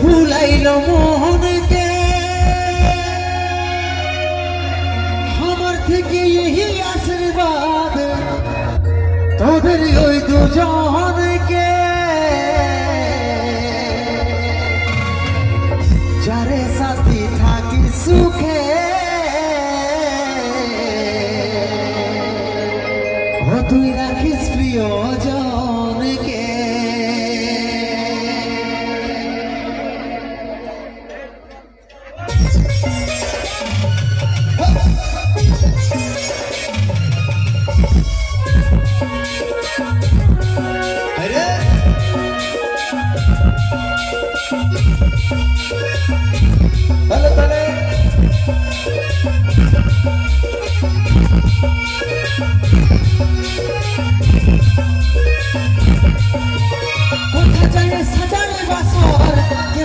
ভুলাইল মোহনকে আমার থেকে এই আশীর্বাদ তোদের ওই দুজনকে যারে সাথী থাকি সুখে ও তুই রাখিস প্রিয়জনকে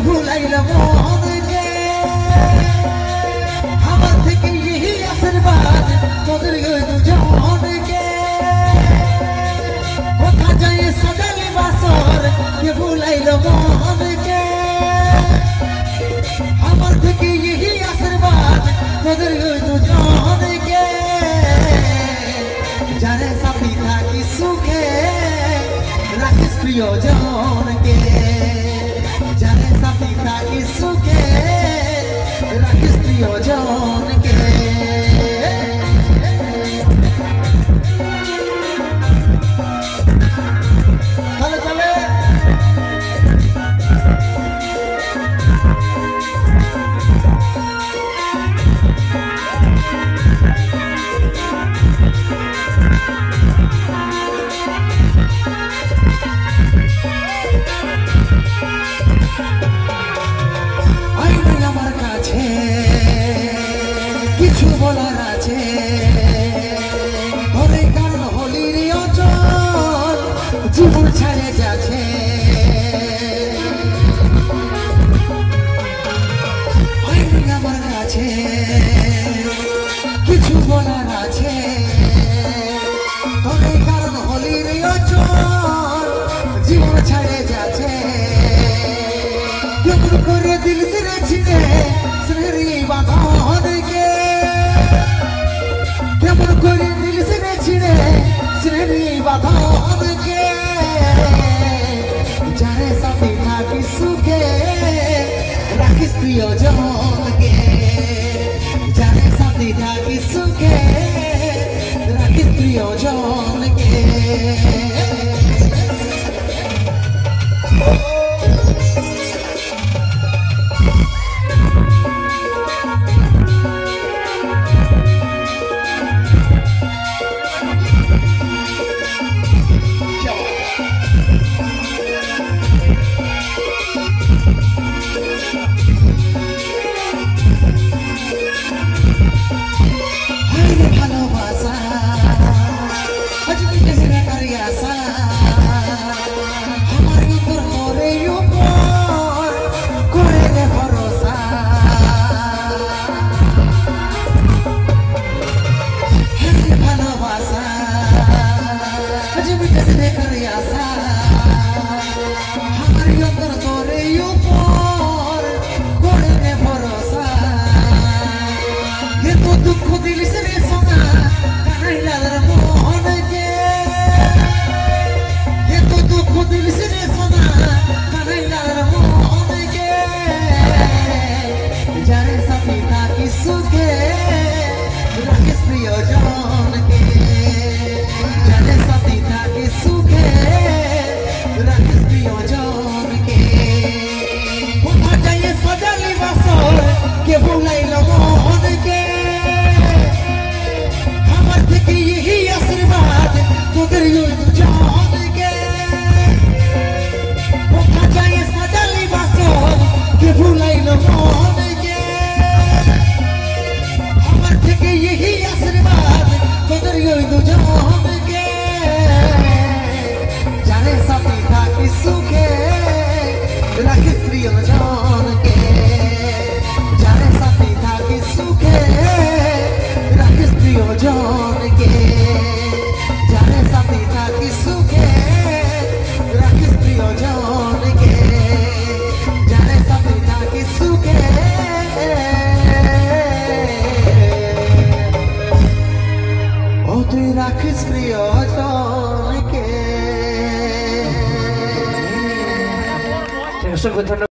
ভুলাইল মোহনকে আমার থেকে এই আশীর্বাদ তোদের ওই দুজনকে কোথা যায় সাজালে বাসর কে ভুলাইল মোহনকে আমার থেকে এই আশীর্বাদ তোদের ওই দুজনকে যারে সাথী থাকি সুখে রাখিস প্রিয়জনকে যারে সাথী থাকি সুখে রাখিস প্রিয়জনকে কিছু বলার আছে ধরে কারণ হলির অচল জীবন ছাড়ে যাচ্ছে আমার কাছে কিছু বলার আছে ধরে কারণ হলির অচল জীবন ছাড়ে যাচ্ছে কেমন করে দিল ছিঁড়ে ছিঁড়ে শ্রেণী বাঁধনকে কেমন করে দিল ছিঁড়ে ছিঁড়ে শ্রেণী বাঁধনকে যারে সাথী থাকি সুখে রাখিস প্রিয়জনকে যারে সাথী থাকি সুখে রাখিস প্রিয়জনকে দুঃখ দিল সে সোনা কানাইলার মোহনকে এত দুঃখ দিল সে সোনা কানাইলার মোহনকে যারে সাথী থাকি সুখে রাখিস প্রিয়জনকে যারে সাথী থাকি সুখে রাখিস প্রিয়জনকে কোথা যায় সাজালি বাসর কে ভুলাইল মোহনকে আমার থেকে এই আশীর্বাদ তোদের ওই দুজনকে কোথা যায় সাজালি বাসর কে ভুলাইল মোহনকে আমার থেকে এই আশীর্বাদ তোদের ওই দুজনকে যারে সাথী থাকি সুখে রাখিস প্রিয়জনকে যারে সাথী থাকি সুখে রাখিস প্রিয়জনকে যারে সাথী থাকি সুখে রাখিস প্রিয়জনকে যারে সাথী বলিস প্রিয়জনকে। অসংখ্য ধন্যবাদ।